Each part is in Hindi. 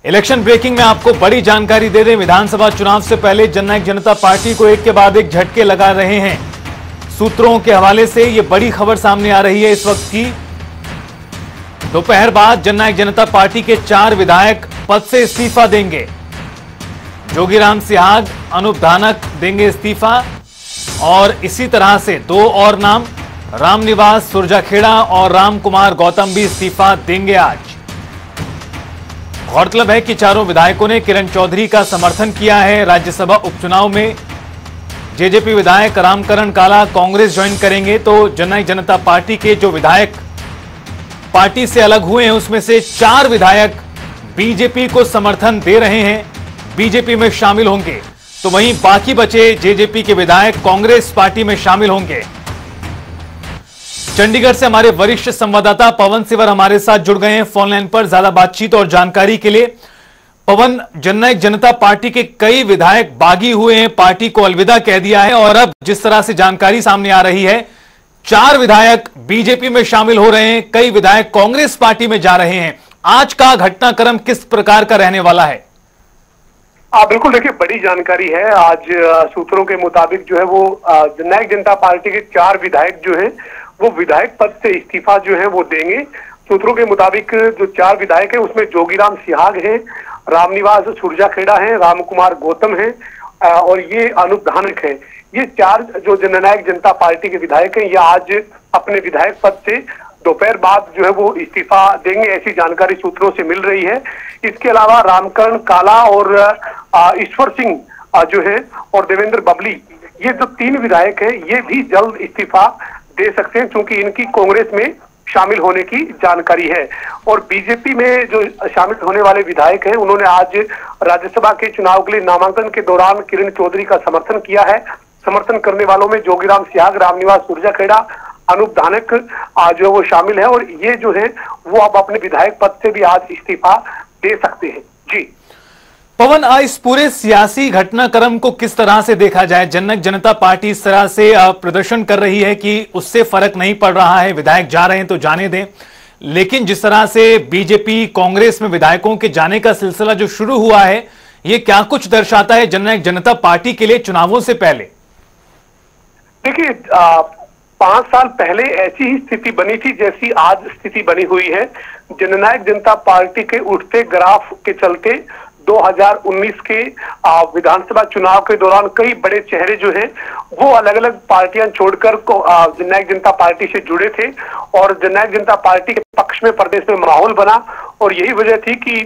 इलेक्शन ब्रेकिंग में आपको बड़ी जानकारी दे दें। विधानसभा चुनाव से पहले जननायक जनता पार्टी को एक के बाद एक झटके लगा रहे हैं। सूत्रों के हवाले से यह बड़ी खबर सामने आ रही है इस वक्त की। दोपहर बाद जननायक जनता पार्टी के 4 विधायक पद से इस्तीफा देंगे। जोगीराम सिहाग, अनूप धानक देंगे इस्तीफा और इसी तरह से 2 और नाम रामनिवास सुरजाखेड़ा और रामकुमार गौतम भी इस्तीफा देंगे आज। गौरतलब है कि चारों विधायकों ने किरण चौधरी का समर्थन किया है। राज्यसभा उपचुनाव में जेजेपी विधायक रामकरण काला कांग्रेस ज्वाइन करेंगे, तो जननायक जनता पार्टी के जो विधायक पार्टी से अलग हुए हैं उसमें से 4 विधायक बीजेपी को समर्थन दे रहे हैं, बीजेपी में शामिल होंगे, तो वहीं बाकी बचे जेजेपी के विधायक कांग्रेस पार्टी में शामिल होंगे। चंडीगढ़ से हमारे वरिष्ठ संवाददाता पवन सिवर हमारे साथ जुड़ गए हैं फोन लाइन पर ज्यादा बातचीत और जानकारी के लिए। पवन, जननायक जनता पार्टी के कई विधायक बागी हुए हैं, पार्टी को अलविदा कह दिया है और अब जिस तरह से जानकारी सामने आ रही है 4 विधायक बीजेपी में शामिल हो रहे हैं, कई विधायक कांग्रेस पार्टी में जा रहे हैं। आज का घटनाक्रम किस प्रकार का रहने वाला है? बिल्कुल, देखिए बड़ी जानकारी है। आज सूत्रों के मुताबिक जो है वो जननायक जनता पार्टी के 4 विधायक जो हैं वो विधायक पद से इस्तीफा जो है वो देंगे। सूत्रों के मुताबिक जो 4 विधायक हैं उसमें जोगीराम सिहाग हैं, रामनिवास सुरजाखेड़ा हैं, रामकुमार गौतम हैं और ये अनूप धानक है। ये 4 जो जननायक जनता पार्टी के विधायक हैं ये आज अपने विधायक पद से दोपहर बाद जो है वो इस्तीफा देंगे, ऐसी जानकारी सूत्रों से मिल रही है। इसके अलावा रामकरण काला और ईश्वर सिंह जो है और देवेंद्र बबली, ये जो 3 विधायक हैं ये भी जल्द इस्तीफा दे सकते हैं क्योंकि इनकी कांग्रेस में शामिल होने की जानकारी है। और बीजेपी में जो शामिल होने वाले विधायक हैं उन्होंने आज राज्यसभा के चुनाव के लिए नामांकन के दौरान किरण चौधरी का समर्थन किया है। समर्थन करने वालों में जोगीराम सिहाग, रामनिवास सुरजाखेड़ा, अनूप धानक जो वो शामिल है और ये जो है वो अब अपने विधायक पद से भी आज इस्तीफा दे सकते हैं। जी पवन, इस पूरे सियासी घटनाक्रम को किस तरह से देखा जाए? जननायक जनता पार्टी इस तरह से प्रदर्शन कर रही है कि उससे फर्क नहीं पड़ रहा है, विधायक जा रहे हैं तो जाने दें, लेकिन जिस तरह से बीजेपी कांग्रेस में विधायकों के जाने का सिलसिला जो शुरू हुआ है ये क्या कुछ दर्शाता है जननायक जनता पार्टी के लिए चुनावों से पहले? देखिए 5 साल पहले ऐसी ही स्थिति बनी थी जैसी आज स्थिति बनी हुई है। जननायक जनता पार्टी के उठते ग्राफ के चलते 2019 के विधानसभा चुनाव के दौरान कई बड़े चेहरे जो हैं वो अलग अलग पार्टियां छोड़कर जननायक जनता पार्टी से जुड़े थे और जननायक जनता पार्टी के पक्ष में प्रदेश में माहौल बना और यही वजह थी कि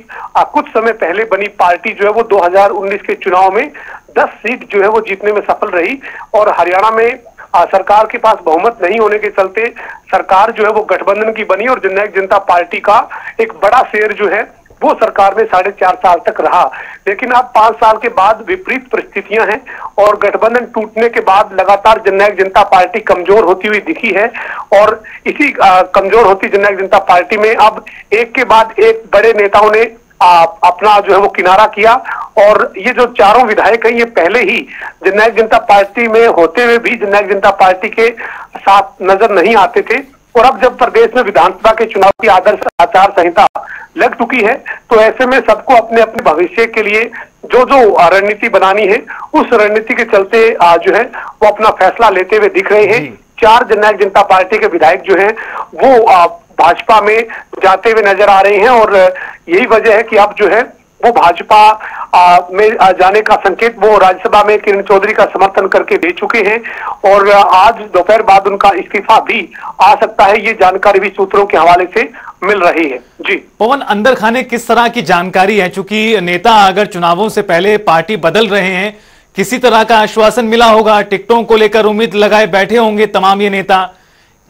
कुछ समय पहले बनी पार्टी जो है वो 2019 के चुनाव में 10 सीट जो है वो जीतने में सफल रही और हरियाणा में सरकार के पास बहुमत नहीं होने के चलते सरकार जो है वो गठबंधन की बनी और जननायक जनता पार्टी का एक बड़ा शेयर जो है वो सरकार में 4.5 साल तक रहा। लेकिन अब 5 साल के बाद विपरीत परिस्थितियां हैं और गठबंधन टूटने के बाद लगातार जननायक जनता पार्टी कमजोर होती हुई दिखी है और इसी कमजोर होती जननायक जनता पार्टी में अब एक के बाद एक बड़े नेताओं ने अपना जो है वो किनारा किया और ये जो 4 विधायक हैं ये पहले ही जननायक जनता पार्टी में होते हुए भी जननायक जनता पार्टी के साथ नजर नहीं आते थे और अब जब प्रदेश में विधानसभा के चुनाव की आदर्श आचार संहिता लग चुकी है तो ऐसे में सबको अपने अपने भविष्य के लिए जो रणनीति बनानी है उस रणनीति के चलते जो है वो अपना फैसला लेते हुए दिख रहे हैं। 4 जननायक जनता पार्टी के विधायक जो हैं वो भाजपा में जाते हुए नजर आ रहे हैं और यही वजह है कि अब जो है वो भाजपा में जाने का संकेत वो राज्यसभा में किरण चौधरी का समर्थन करके दे चुके हैं और आज दोपहर बाद उनका इस्तीफा भी आ सकता है, ये जानकारी भी सूत्रों के हवाले से मिल रही है। जी पवन, अंदर खाने किस तरह की जानकारी है? चूंकि नेता अगर चुनावों से पहले पार्टी बदल रहे हैं, किसी तरह का आश्वासन मिला होगा, टिकटों को लेकर उम्मीद लगाए बैठे होंगे तमाम ये नेता,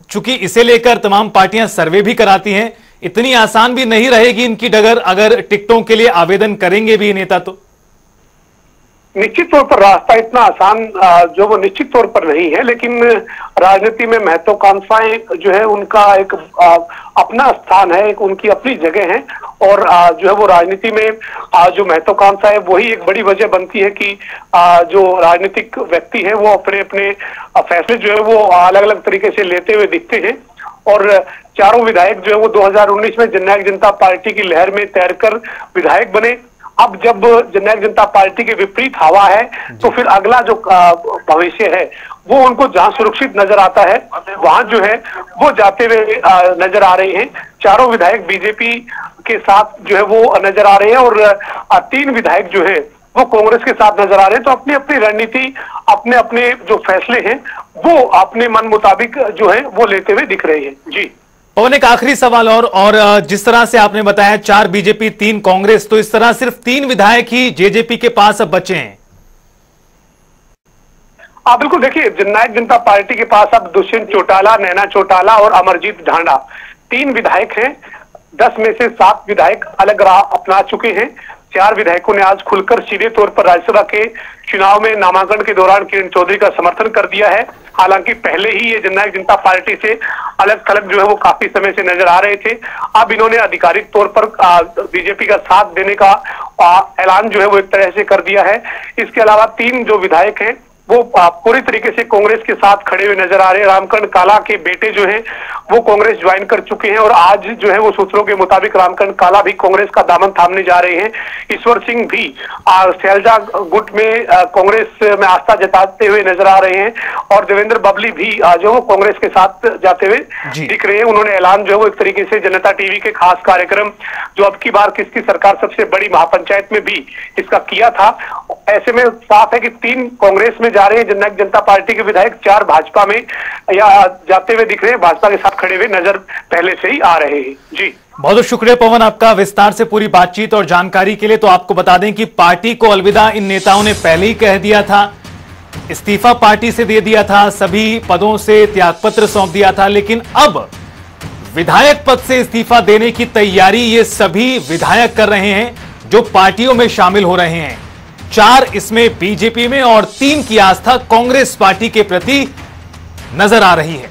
चूंकि इसे लेकर तमाम पार्टियां सर्वे भी कराती हैं, इतनी आसान भी नहीं रहेगी इनकी डगर अगर टिकटों के लिए आवेदन करेंगे भी नेता तो? निश्चित तौर पर रास्ता इतना आसान जो वो निश्चित तौर पर नहीं है, लेकिन राजनीति में महत्वाकांक्षाएं जो है उनका एक अपना स्थान है, एक उनकी अपनी जगह है और जो है वो राजनीति में जो महत्वाकांक्षा है वही एक बड़ी वजह बनती है कि जो राजनीतिक व्यक्ति है वो अपने अपने फैसले जो है वो अलग अलग तरीके से लेते हुए दिखते हैं और चारों विधायक जो है वो 2019 में जननायक जनता पार्टी की लहर में तैरकर विधायक बने। अब जब जननायक जनता पार्टी के विपरीत हवा है तो फिर अगला जो भविष्य है वो उनको जहां सुरक्षित नजर आता है वहां जो है वो जाते हुए नजर आ रहे हैं। चारों विधायक बीजेपी के साथ जो है वो नजर आ रहे हैं और 3 विधायक जो है वो कांग्रेस के साथ नजर आ रहे हैं। तो अपनी अपनी रणनीति, अपने अपने जो फैसले हैं वो अपने मन मुताबिक जो है वो लेते हुए दिख रहे हैं। जी पवन, एक आखिरी सवाल और जिस तरह से आपने बताया 4 बीजेपी 3 कांग्रेस, तो इस तरह सिर्फ 3 विधायक ही जेजेपी के पास अब बचे हैं। बिल्कुल, देखिए जननायक जनता पार्टी के पास अब दुष्यंत चौटाला, नैना चौटाला और अमरजीत ढांडा 3 विधायक हैं। 10 में से 7 विधायक अलग राह अपना चुके हैं। 4 विधायकों ने आज खुलकर सीधे तौर पर राज्यसभा के चुनाव में नामांकन के दौरान किरण चौधरी का समर्थन कर दिया है। हालांकि पहले ही ये जननायक जनता पार्टी से अलग थलग जो है वो काफी समय से नजर आ रहे थे। अब इन्होंने आधिकारिक तौर पर बीजेपी का साथ देने का ऐलान जो है वो एक तरह से कर दिया है। इसके अलावा 3 जो विधायक हैं वो पूरी तरीके से कांग्रेस के साथ खड़े हुए नजर आ रहे हैं। रामकरण काला के बेटे जो हैं वो कांग्रेस ज्वाइन कर चुके हैं और आज जो है वो सूत्रों के मुताबिक रामकरण काला भी कांग्रेस का दामन थामने जा रहे हैं। ईश्वर सिंह भी शैलजा गुट में कांग्रेस में आस्था जताते हुए नजर आ रहे हैं और देवेंद्र बबली भी जो वो कांग्रेस के साथ जाते हुए दिख रहे हैं। उन्होंने ऐलान जो है वो एक तरीके से जनता टीवी के खास कार्यक्रम जो अब की बार किसकी सरकार सबसे बड़ी महापंचायत में भी इसका किया था। ऐसे में साफ है कि 3 कांग्रेस में जा रहे हैं जननायक जनता पार्टी के विधायक, 4 भाजपा में या जाते हुए दिख रहे हैं, भाजपा के साथ खड़े हुए नजर पहले से ही आ रहे हैं। जी बहुत बहुत शुक्रिया पवन, आपका विस्तार से पूरी बातचीत और जानकारी के लिए। तो आपको बता दें कि पार्टी को अलविदा इन नेताओं ने पहले ही कह दिया था, इस्तीफा पार्टी से दे दिया था, सभी पदों से त्यागपत्र सौंप दिया था, लेकिन अब विधायक पद से इस्तीफा देने की तैयारी ये सभी विधायक कर रहे हैं जो पार्टियों में शामिल हो रहे हैं। 4 इसमें बीजेपी में और 3 की आस्था कांग्रेस पार्टी के प्रति नजर आ रही है।